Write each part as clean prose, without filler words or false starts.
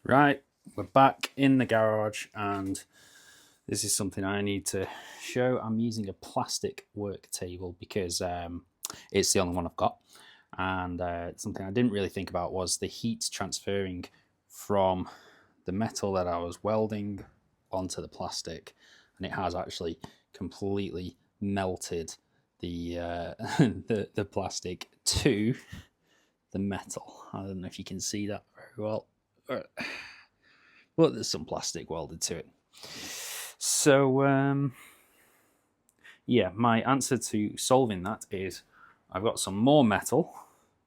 Right, we're back in the garage and this is something I need to show. I'm using a plastic work table because it's the only one I've got, and something I didn't really think about was the heat transferring from the metal that I was welding onto the plastic, and it has actually completely melted the the plastic to the metal. I don't know if you can see that very well. Well, there's some plastic welded to it. So, yeah, my answer to solving that is I've got some more metal,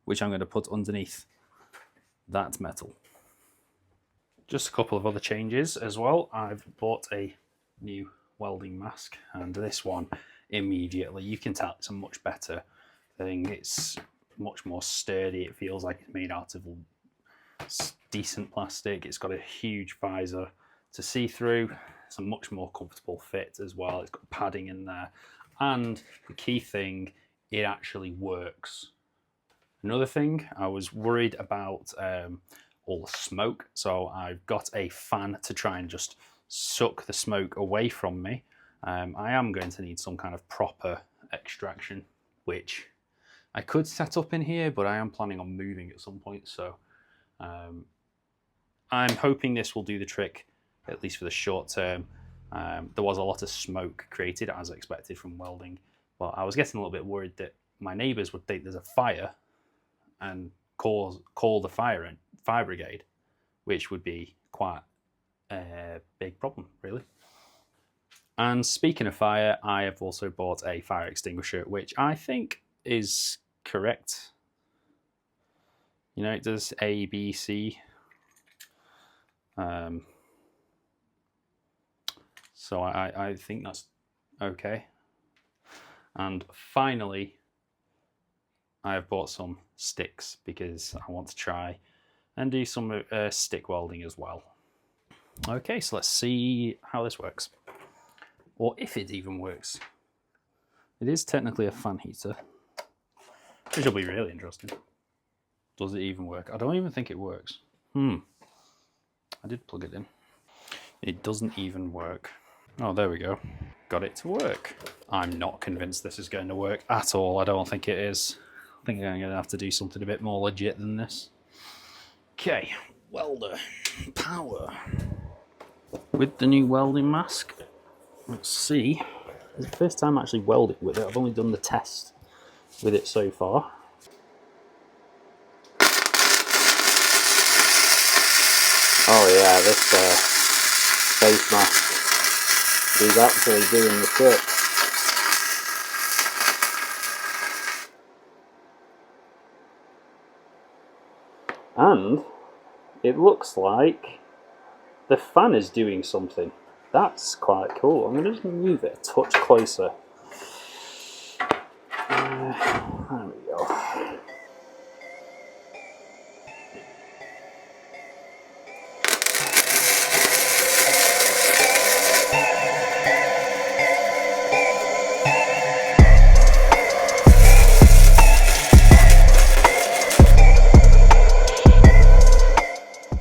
which I'm going to put underneath that metal. Just a couple of other changes as well. I've bought a new welding mask, and this one immediately, you can tell it's a much better thing. It's much more sturdy. It feels like it's made out of decent plastic. It's got a huge visor to see through. It's a much more comfortable fit as well. It's got padding in there, and the key thing, it actually works. Another thing, I was worried about all the smoke, so I've got a fan to try and just suck the smoke away from me. I am going to need some kind of proper extraction, which I could set up in here, but I am planning on moving at some point, so I'm hoping this will do the trick, at least for the short term. There was a lot of smoke created, as expected, from welding, but I was getting a little bit worried that my neighbours would think there's a fire and call the fire brigade, which would be quite a big problem, really. And speaking of fire, I have also bought a fire extinguisher, which I think is correct. You know, it does A, B, C. So I think that's okay. And finally, I have bought some sticks because I want to try and do some stick welding as well. Okay, so let's see how this works, or if it even works. It is technically a fan heater, which will be really interesting. Does it even work? I don't even think it works. I did plug it in. It doesn't even work. Oh, there we go. Got it to work. I'm not convinced this is going to work at all. I don't think it is. I think I'm going to have to do something a bit more legit than this. Okay, welder, power. With the new welding mask, let's see. It's the first time I actually welded with it. I've only done the test with it so far. Oh yeah, this face mask is actually doing the trick. And it looks like the fan is doing something. That's quite cool. I'm going to just move it a touch closer. There we go.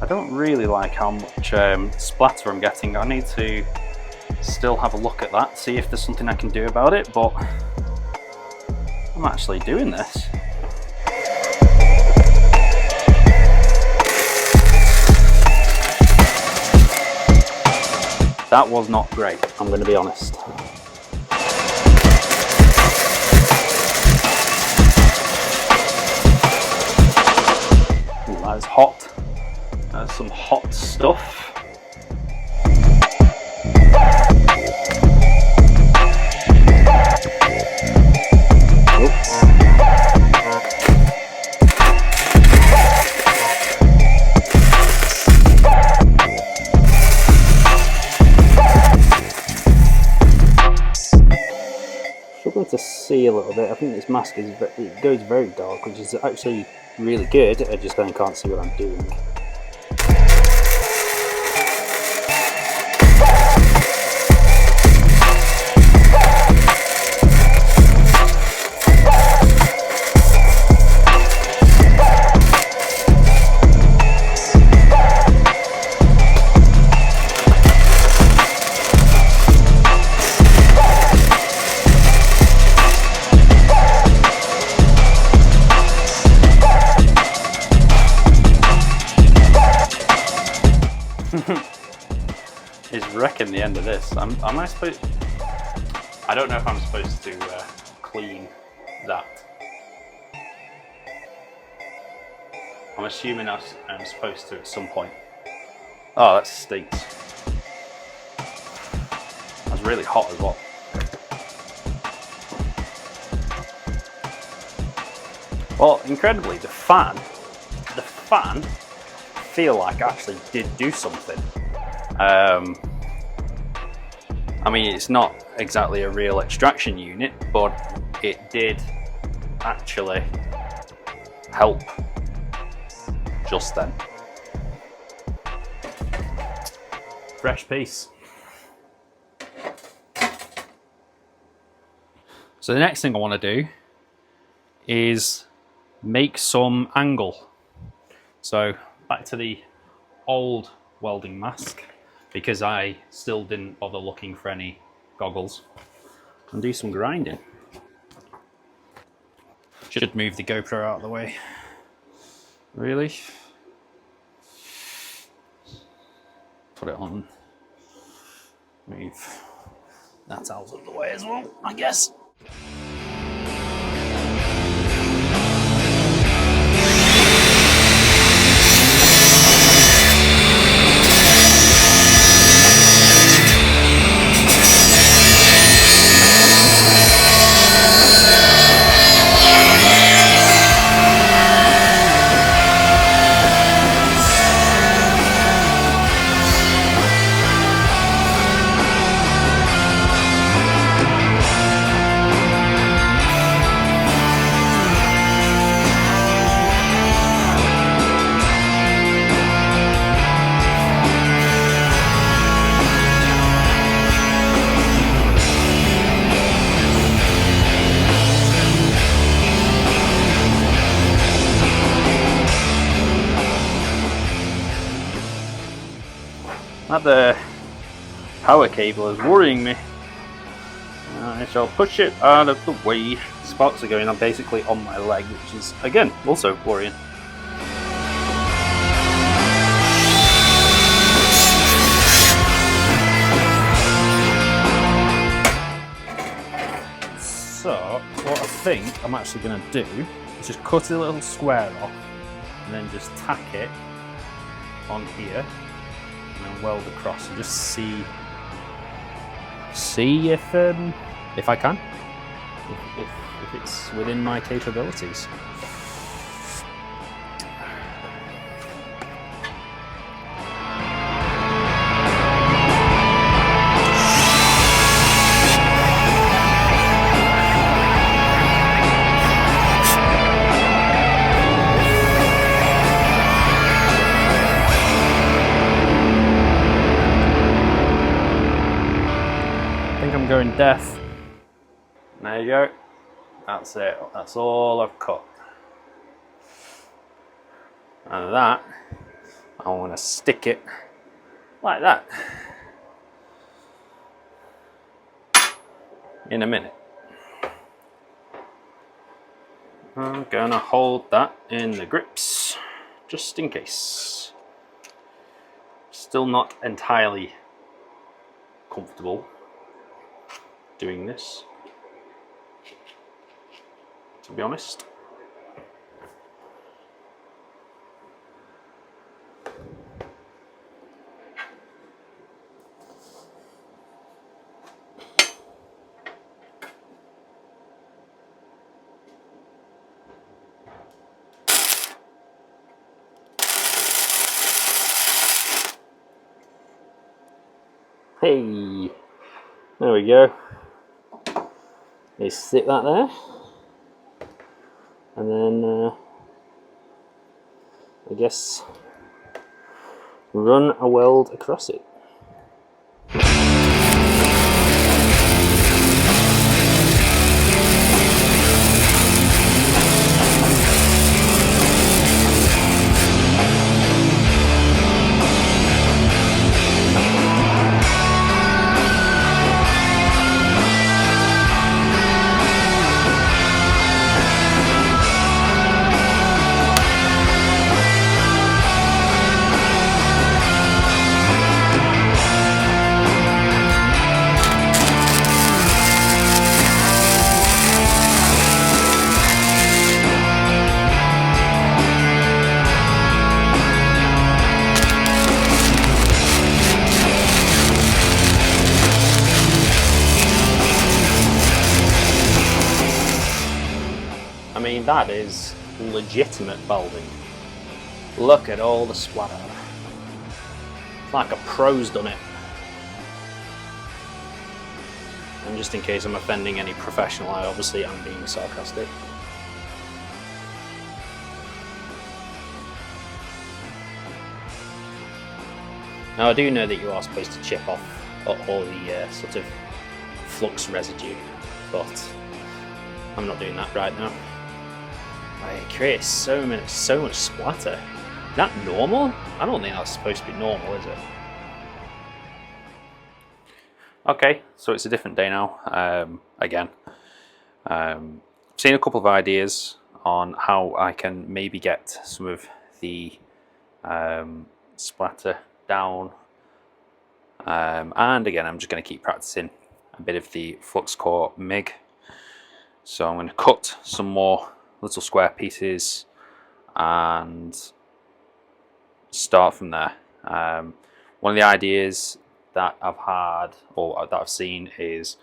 I don't really like how much splatter I'm getting. I need to still have a look at that, see if there's something I can do about it, but I'm actually doing this. That was not great, I'm going to be honest. Ooh, that is hot. That's some hot stuff. Struggling to see a little bit. I think this mask it goes very dark, which is actually really good. I just then can't see what I'm doing. is wrecking the end of this. Am I supposed? I don't know if I'm supposed to clean that. I'm assuming I'm supposed to at some point. Oh, that stinks. That's really hot as well. Well, incredibly, the fan I feel like actually did do something. I mean, it's not exactly a real extraction unit, but it did actually help just then. Fresh piece. So the next thing I want to do is make some angle. So back to the old welding mask, because I still didn't bother looking for any goggles, and do some grinding. Should move the GoPro out of the way. Really? Put it on. Move that out of the way as well, I guess. That power cable is worrying me. I shall push it out of the way. Sparks are going on basically on my leg, which is again also worrying. So what I think I'm actually going to do is just cut a little square off and then just tack it on here. And then weld across and just see if I can, if it's within my capabilities. Going deaf. There you go. That's it. That's all I've cut. And that, I want to stick it like that in a minute. I'm gonna hold that in the grips just in case. Still not entirely comfortable doing this, to be honest. Hey, there we go. You stick that there, and then I guess run a weld across it. That is legitimate welding. Look at all the splatter. It's like a pro's done it. And just in case I'm offending any professional, I obviously am being sarcastic. Now I do know that you are supposed to chip off all the sort of flux residue, but I'm not doing that right now. It creates so much splatter. Is that normal? I don't think that's supposed to be normal, is it? Okay, so it's a different day now. Again, I've seen a couple of ideas on how I can maybe get some of the splatter down, and again I'm just going to keep practicing a bit of the flux core MIG. So I'm going to cut some more little square pieces and start from there. One of the ideas that I've had, or that I've seen, is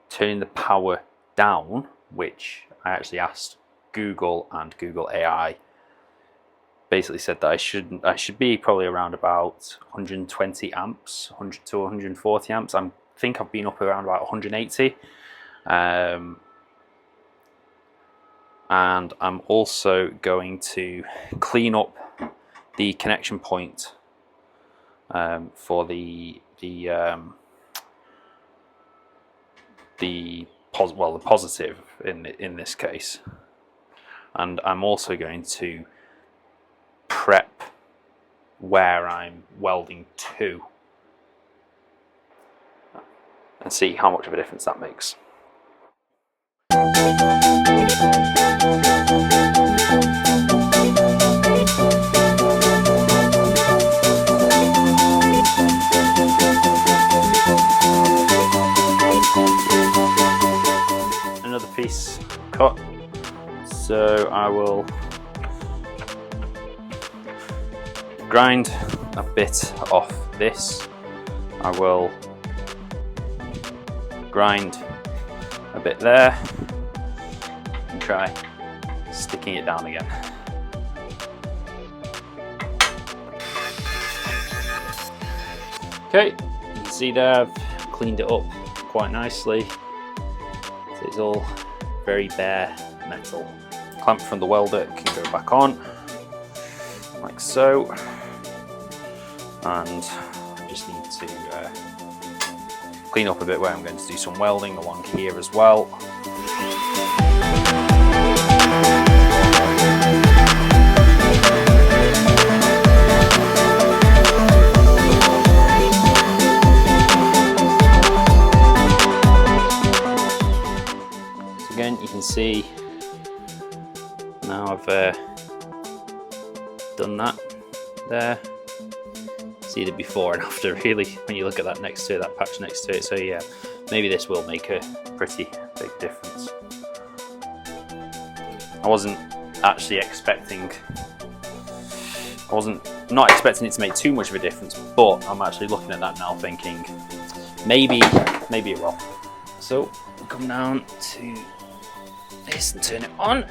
turning the power down, which I actually asked Google, and Google AI basically said that I should be probably around about 120 amps, 100 to 140 amps. I think I've been up around about 180. And I'm also going to clean up the connection point for the positive in this case, and I'm also going to prep where I'm welding to and see how much of a difference that makes. Another piece cut, so I will grind a bit off this. I will grind a bit there and try sticking it down again. Okay, you can see there I've cleaned it up quite nicely. So it's all very bare metal. Clamp from the welder can go back on, like so. And I just need to clean up a bit where I'm going to do some welding along here as well. So again, you can see now I've done that there. See the before and after really when you look at that next to it, that patch next to it. So yeah, maybe this will make a pretty big difference. I wasn't not expecting it to make too much of a difference, but I'm actually looking at that now thinking maybe it will. So come down to this and turn it on.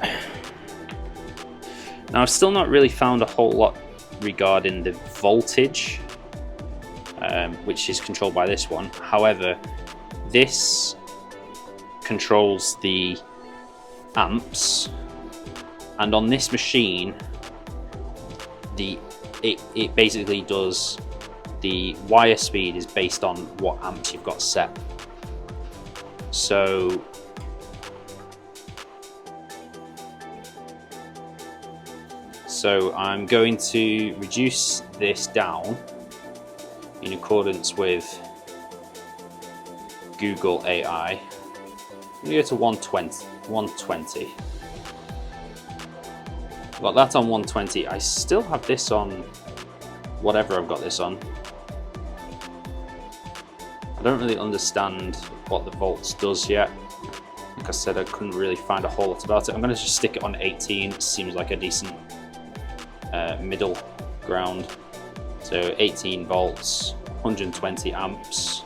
Now I've still not really found a whole lot regarding the voltage, which is controlled by this one. However, this controls the amps, and on this machine it basically does the wire speed is based on what amps you've got set. So I'm going to reduce this down in accordance with Google AI. I'm going to go to 120. I've got that on 120. I still have this on whatever I've got this on. I don't really understand what the volts does yet. Like I said, I couldn't really find a whole lot about it. I'm going to just stick it on 18. It seems like a decent middle ground. So 18 volts, 120 amps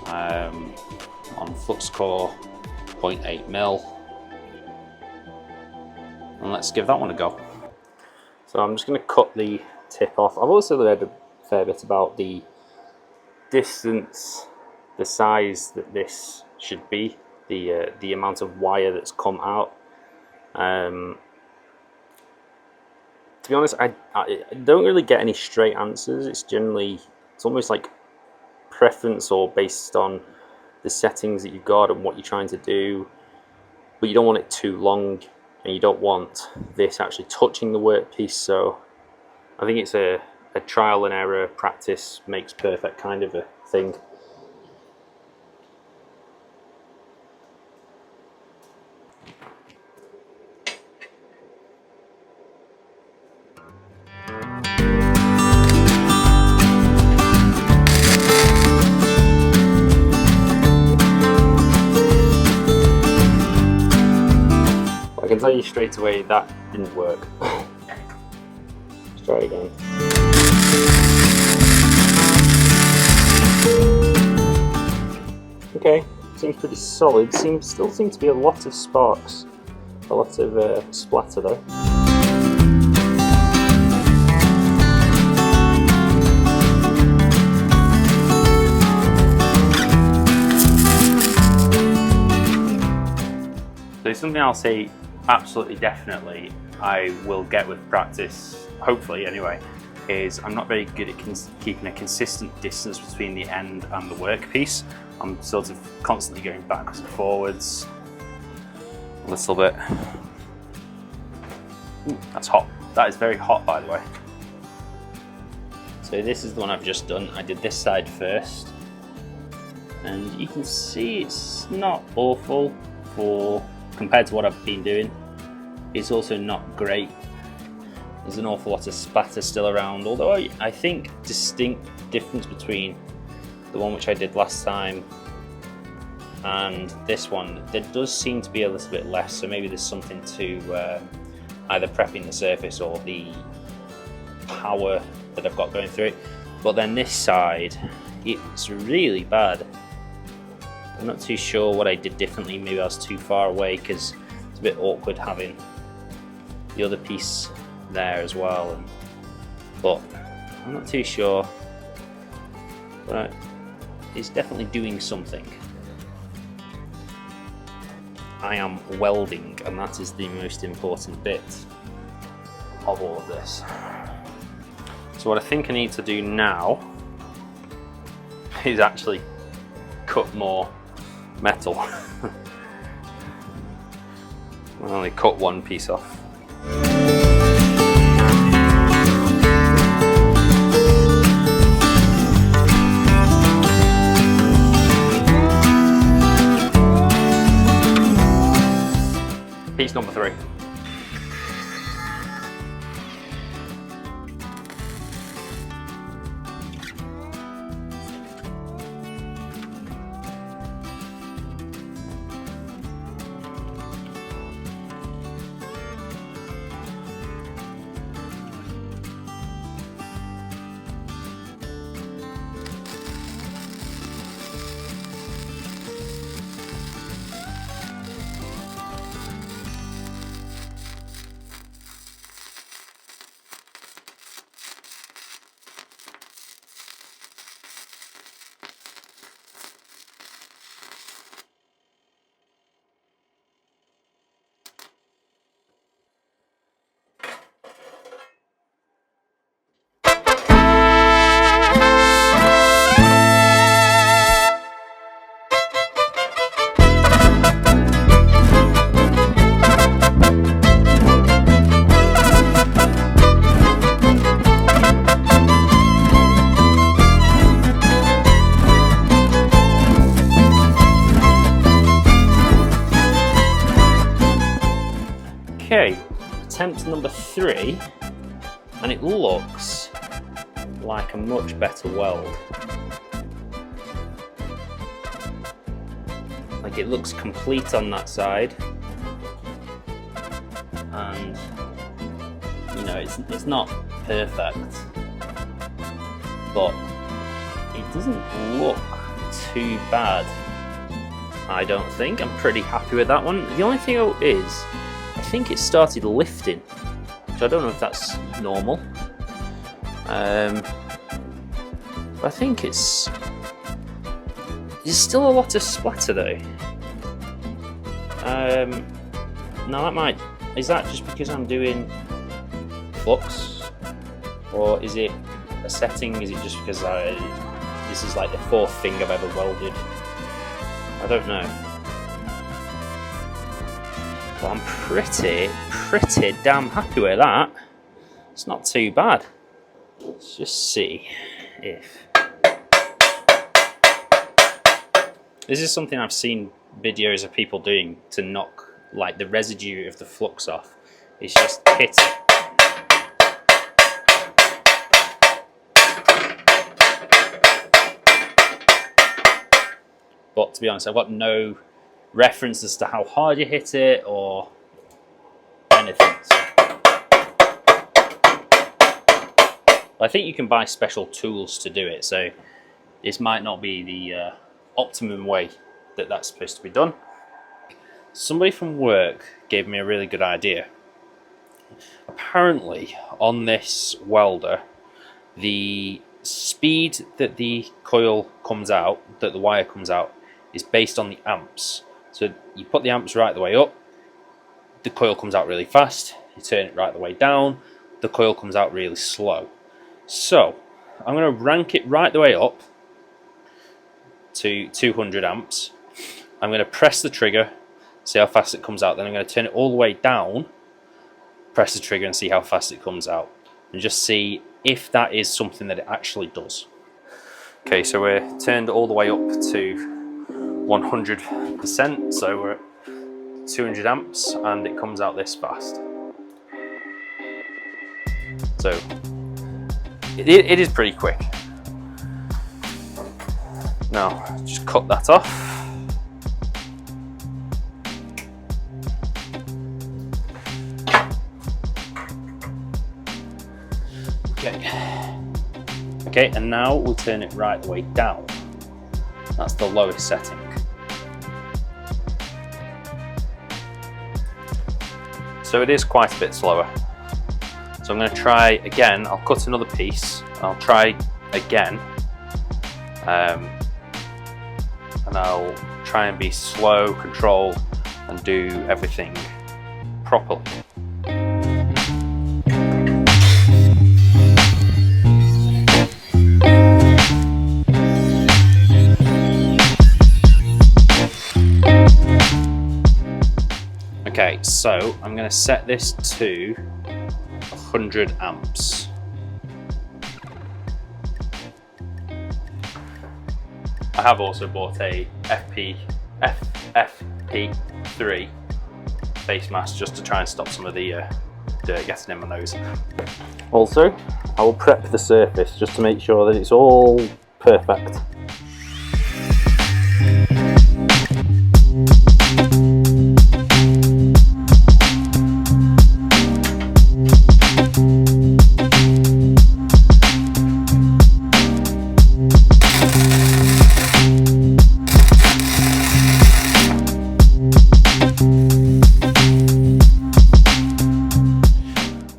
on flux core, 0.8 mil. and let's give that one a go. So I'm just going to cut the tip off. I've also read a fair bit about the distance, the size that this should be, the amount of wire that's come out. To be honest, I don't really get any straight answers. It's almost like preference or based on the settings that you've got and what you're trying to do, but you don't want it too long and you don't want this actually touching the workpiece. So I think it's a trial and error, practice makes perfect kind of a thing. I can tell you straight away that didn't work. Let's try it again. Okay, seems pretty solid. Still seems to be a lot of sparks, a lot of splatter though. So something I'll say absolutely definitely I will get with practice, hopefully anyway, is I'm not very good at keeping a consistent distance between the end and the workpiece. I'm sort of constantly going backwards and forwards a little bit. Ooh, that's hot. That is very hot, by the way. So this is the one I've just done. I did this side first, and you can see it's not awful compared to what I've been doing. It's also not great. There's an awful lot of spatter still around, although I think distinct difference between the one which I did last time and this one, there does seem to be a little bit less, so maybe there's something to either prepping the surface or the power that I've got going through it. But then this side, it's really bad. I'm not too sure what I did differently. Maybe I was too far away, because it's a bit awkward having the other piece there as well. But I'm not too sure. But it's definitely doing something. I am welding, and that is the most important bit of all of this. So what I think I need to do now is actually cut more metal. I only cut one piece off. Piece number 3. Okay, attempt number 3, and it looks like a much better weld. Like, it looks complete on that side, and you know, it's not perfect, but it doesn't look too bad. I don't think. I'm pretty happy with that one. The only thing is, I think it started lifting, which I don't know if that's normal. But I think there's still a lot of splatter though. Now is that just because I'm doing flux, or is it a setting? Is it just because this is like the 4th thing I've ever welded? I don't know. But I'm pretty damn happy with that. It's not too bad. Let's just see if... This is something I've seen videos of people doing to knock like the residue of the flux off. It's just hit it. But to be honest, I've got no reference as to how hard you hit it or anything. So I think you can buy special tools to do it, so this might not be the optimum way that that's supposed to be done. Somebody from work gave me a really good idea. Apparently on this welder, the speed that the coil comes out, that the wire comes out, is based on the amps. So you put the amps right the way up, the coil comes out really fast. You turn it right the way down, the coil comes out really slow. So I'm going to rank it right the way up to 200 amps. I'm going to press the trigger, see how fast it comes out. Then I'm going to turn it all the way down, press the trigger and see how fast it comes out, and just see if that is something that it actually does. Okay, so we're turned all the way up to 100%, so we're at 200 amps and it comes out this fast. So it is pretty quick. Now just cut that off. Okay, and now we'll turn it right the way down. That's the lowest setting. So it is quite a bit slower. So I'm going to try again. I'll cut another piece. I'll try again. And I'll try and be slow, controlled, and do everything properly. Okay, so I'm going to set this to 100 amps. I have also bought a FFP3 face mask just to try and stop some of the dirt getting in my nose. Also, I will prep the surface just to make sure that it's all perfect.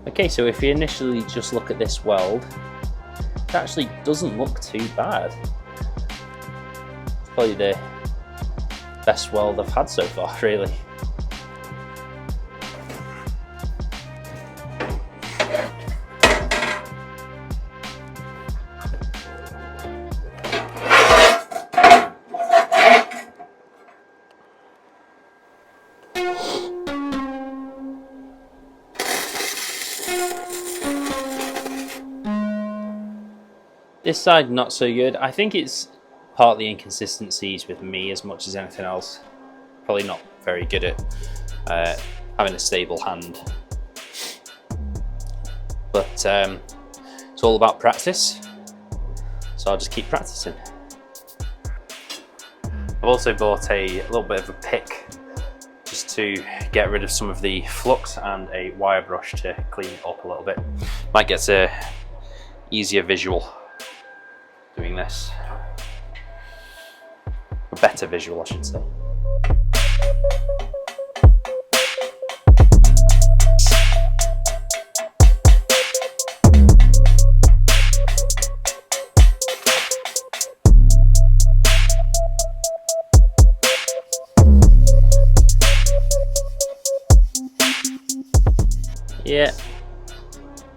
Okay, so if you initially just look at this weld, it actually doesn't look too bad. It's probably the best weld I've had so far, really. This side not so good. I think it's partly inconsistencies with me as much as anything else. Probably not very good at having a stable hand. But it's all about practice, so I'll just keep practicing. I've also bought a little bit of a pick just to get rid of some of the flux and a wire brush to clean it up a little bit. Might get a easier visual doing this. A better visual, I should say. Yeah,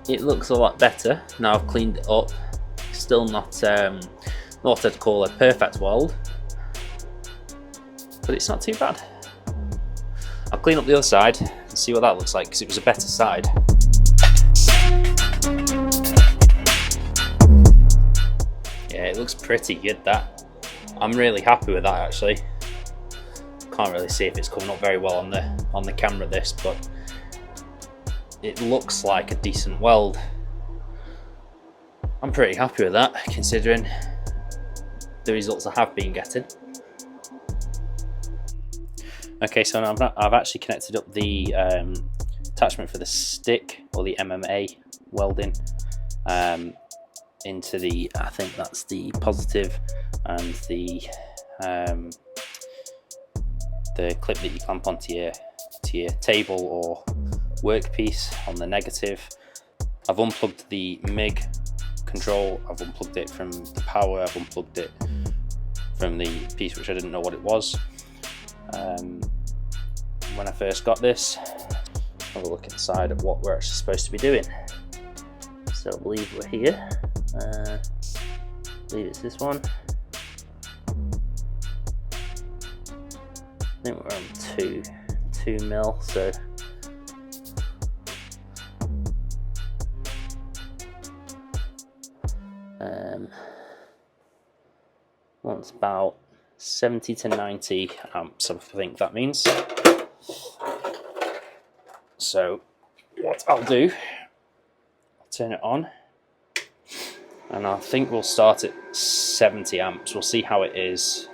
it looks a lot better now I've cleaned it up. Still not what I'd call a perfect weld, but it's not too bad. I'll clean up the other side and see what that looks like, because it was a better side. Yeah, it looks pretty good, that. I'm really happy with that, actually. Can't really see if it's coming up very well on the camera, this, but it looks like a decent weld. I'm pretty happy with that, considering the results I have been getting. Okay, so now I've actually connected up the attachment for the stick, or the MMA welding, into the, I think that's the positive, and the clip that you clamp onto your table or workpiece on the negative. I've unplugged the MIG control, I've unplugged it from the power, I've unplugged it from the piece which I didn't know what it was when I first got this. Have a look inside at what we're actually supposed to be doing. So I believe we're here. I believe it's this one. I think we're on 2 mil, so wants about 70 to 90 amps, I think that means. So what I'll do, I'll turn it on, and I think we'll start at 70 amps. We'll see how it is,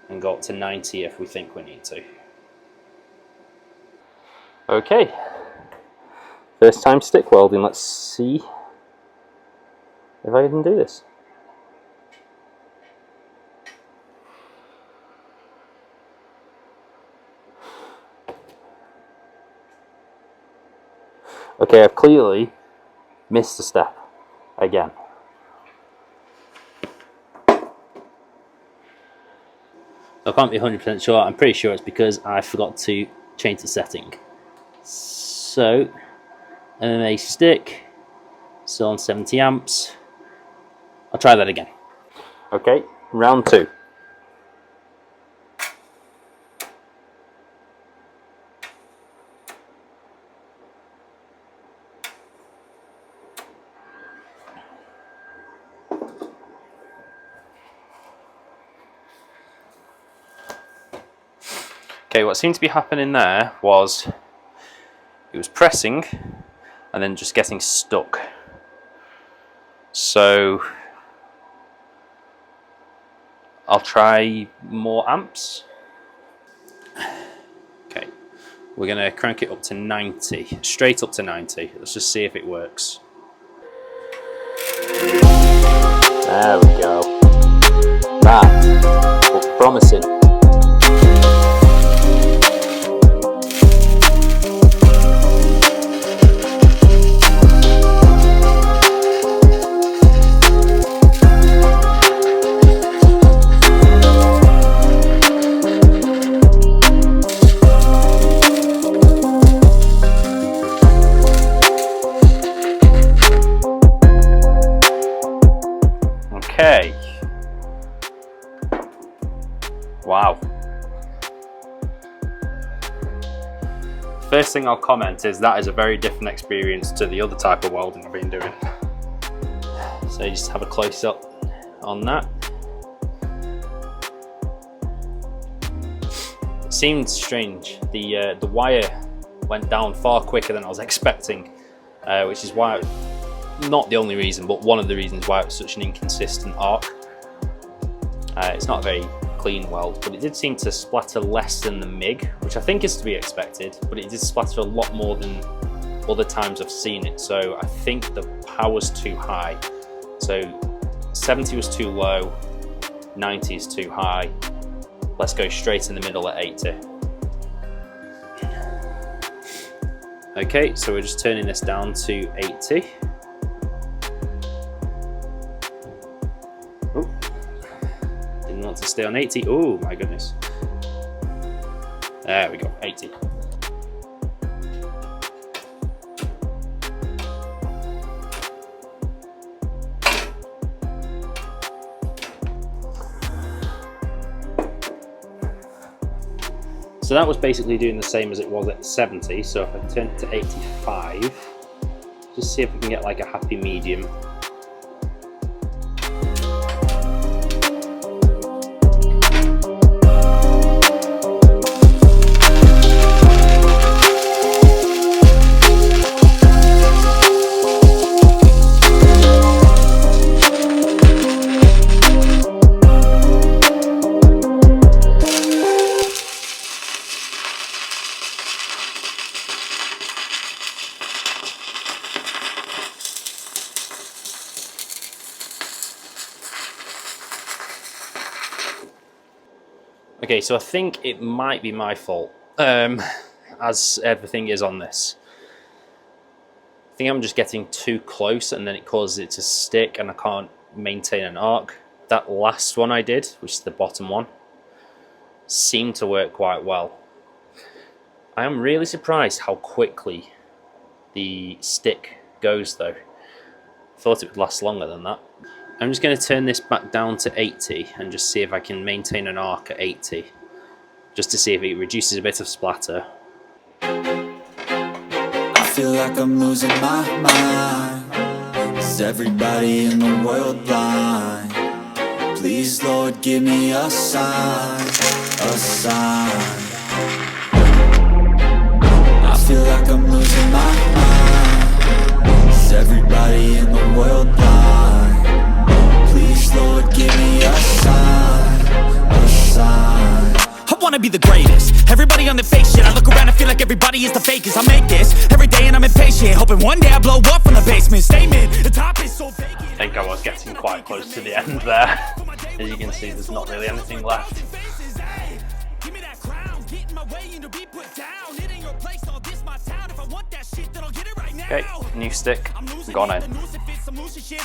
and go up to 90 if we think we need to. Okay, first time stick welding. Let's see if I can do this. Okay, I've clearly missed a step again. I can't be 100% sure. I'm pretty sure it's because I forgot to change the setting. So, MMA stick, still on 70 amps. I'll try that again. Okay, round 2. Okay, what seemed to be happening there was it was pressing and then just getting stuck. So I'll try more amps. Okay, we're gonna crank it up to 90, straight up to 90. Let's just see if it works. There we go. That looks promising. Okay. Wow. First thing I'll comment is that is a very different experience to the other type of welding I've been doing. So you just have a close up on that. It seemed strange. The wire went down far quicker than I was expecting, which is why, not the only reason, but one of the reasons why it was such an inconsistent arc. It's not a very clean weld, but it did seem to splatter less than the MIG, which I think is to be expected, but it did splatter a lot more than other times I've seen it, so I think the power's too high. So 70 was too low, 90 is too high. Let's go straight in the middle at 80. Okay, so we're just turning this down to 80. Oh, didn't want to stay on 80. Oh my goodness. There we go, 80. So that was basically doing the same as it was at 70. So if I turn it to 85, just see if we can get like a happy medium. Okay, so I think it might be my fault, as everything is on this. I think I'm just getting too close and then it causes it to stick and I can't maintain an arc. That last one I did, which is the bottom one, seemed to work quite well. I am really surprised how quickly the stick goes though. Thought it would last longer than that. I'm just going to turn this back down to 80 and just see if I can maintain an arc at 80, just to see if it reduces a bit of splatter. I feel like I'm losing my mind. Is everybody in the world blind? Please, Lord, give me a sign, a sign. I feel like I'm losing my mind. Is everybody in the world blind? Lord, give me a sign, a sign. I wanna be the greatest. Everybody on the fake shit. I look around and feel like everybody is the fakest. I make this every day and I'm impatient, hoping one day I blow up from the basement. Statement, the top is so vacant. I think I was getting quite close to the end there. As you can see, there's not really anything left. Okay, new stick, gone in.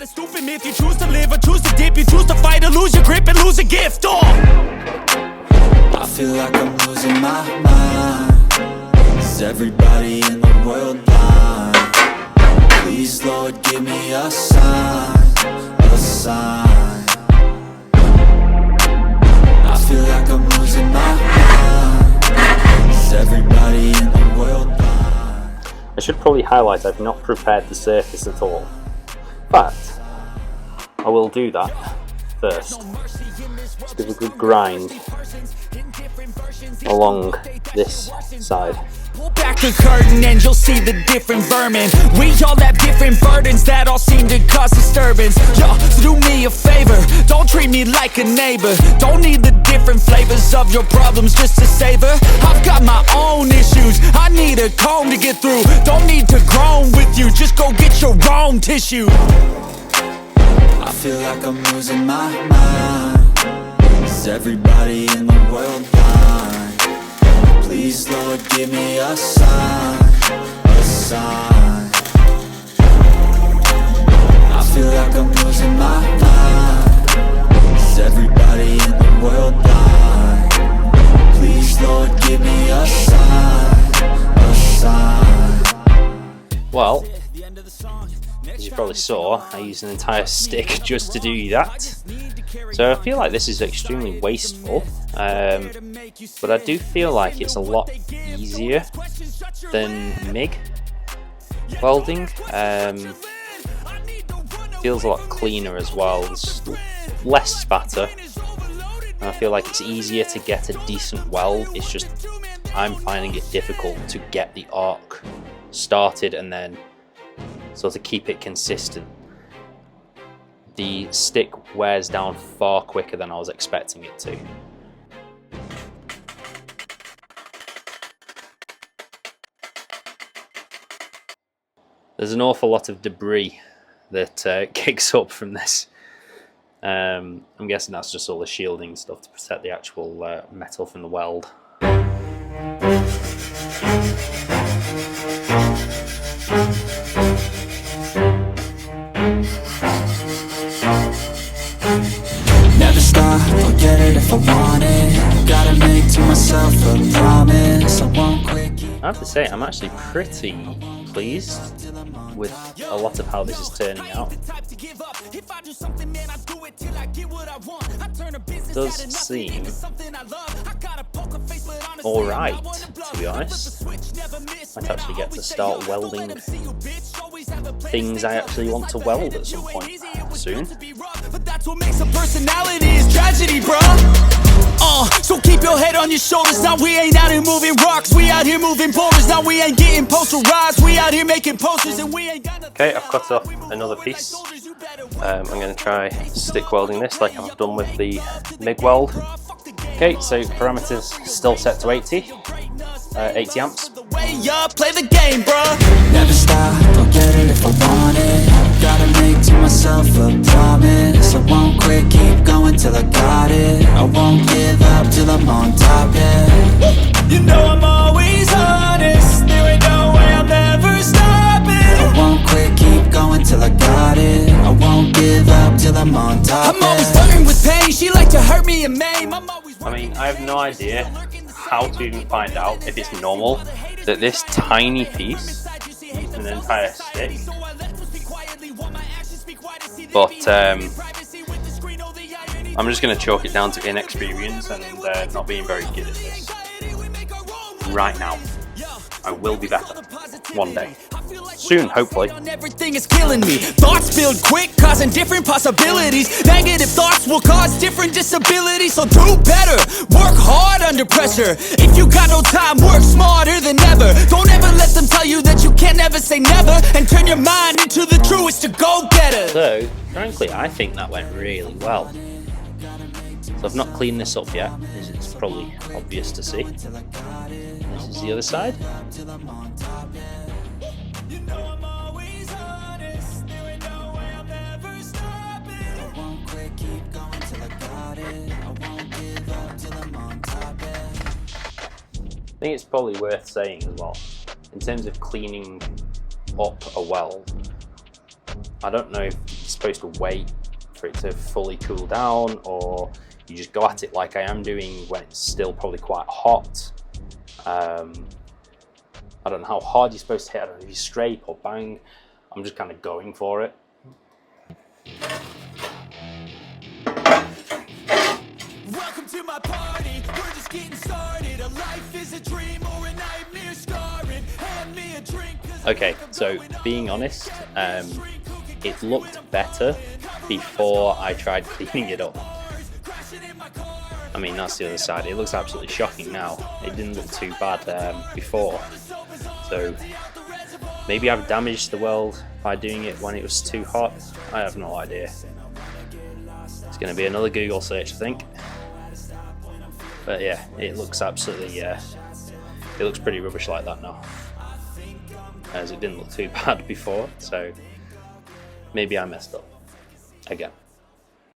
Stupid myth, you choose to live or choose to dip, you choose to fight or lose your grip and lose a gift. I feel like I'm losing my mind. Is everybody in the world blind? Please, Lord, give me a sign, a sign. I feel like I'm losing my mind. Is everybody in the world blind? I should probably highlight I've not prepared the surface at all, but I will do that first. Just give a good grind along this side. Pull back the curtain and you'll see the different vermin. We all have different burdens that all seem to cause disturbance. Yo, so do me a favor, don't treat me like a neighbor. Don't need the different flavors of your problems just to savor. I've got my own issues, I need a comb to get through. Don't need to groan with you, just go get your own tissue. I feel like I'm losing my mind. Is everybody in the world blind? Please, Lord, give me a sign, a sign. I feel like I'm losing my mind. Is everybody in the world blind? Please, Lord, give me a sign, a sign. Well, as you probably saw, I used an entire stick just to do that. So I feel like this is extremely wasteful, but I do feel like it's a lot easier than MIG welding. Feels a lot cleaner as well, there's less spatter, and I feel like it's easier to get a decent weld. It's just I'm finding it difficult to get the arc started and then sort of keep it consistent. The stick wears down far quicker than I was expecting it to. There's an awful lot of debris that kicks up from this. I'm guessing that's just all the shielding stuff to protect the actual metal from the weld. Never stop, I'll get it if I want it. Gotta make to myself a promise. I won't quit. I have to say, I'm actually pretty pleased with a lot of how this is turning out. It does seem alright, to be honest. Might actually get to start welding things I actually want to weld at some point soon. But that's what makes a personality is tragedy, bruh. So keep your head on your shoulders. Now we ain't out here moving rocks, we out here moving boulders. Now we ain't getting posterized, we out here making posters, and we ain't got. Okay, I've cut off another piece. I'm going to try stick welding this like I've done with the MIG weld. Okay, so parameters still set to 80 amps. Play the game, bruh. Never stop, I'll get it if I want it. Gotta make to myself a promise. I won't quit, keep going till I got it. I won't give up till I'm on top, yeah. You know I'm always honest, there ain't no way I'm never stopping. I won't quit, keep going till I got it. I won't give up till I'm on top, I'm always flirting with pain, she like to hurt me and maim. I mean, I have no idea how to even find out if it's normal that this tiny piece is an entire stick. But I'm just going to chalk it down to inexperience and not being very good at this right now. I will be better one day. Soon, hopefully. Everything is killing me. Thoughts build quick, causing different possibilities. Negative thoughts will cause different disabilities. So do better, work hard under pressure. If you got no time, work smarter than ever. Don't ever let them tell you that you can't never say never. And turn your mind into the truest to go-getter. So, frankly, I think that went really well. So I've not cleaned this up yet, as it's probably obvious to see. This is the other side. I think it's probably worth saying as well, in terms of cleaning up a weld, I don't know if you're supposed to wait for it to fully cool down, or you just go at it like I am doing when it's still probably quite hot. I don't know how hard you're supposed to hit, I don't know if you scrape or bang. I'm just kind of going for it. Welcome to my party, we're just getting started. A life is a dream or a nightmare scarring. Hand me a drink. Okay, so being honest, it looked better before I tried cleaning it up. I mean, that's the other side. It looks absolutely shocking now. It didn't look too bad before. So maybe I've damaged the weld by doing it when it was too hot. I have no idea. It's going to be another Google search, I think. But yeah, it looks absolutely, it looks pretty rubbish like that now, as it didn't look too bad before. So maybe I messed up again.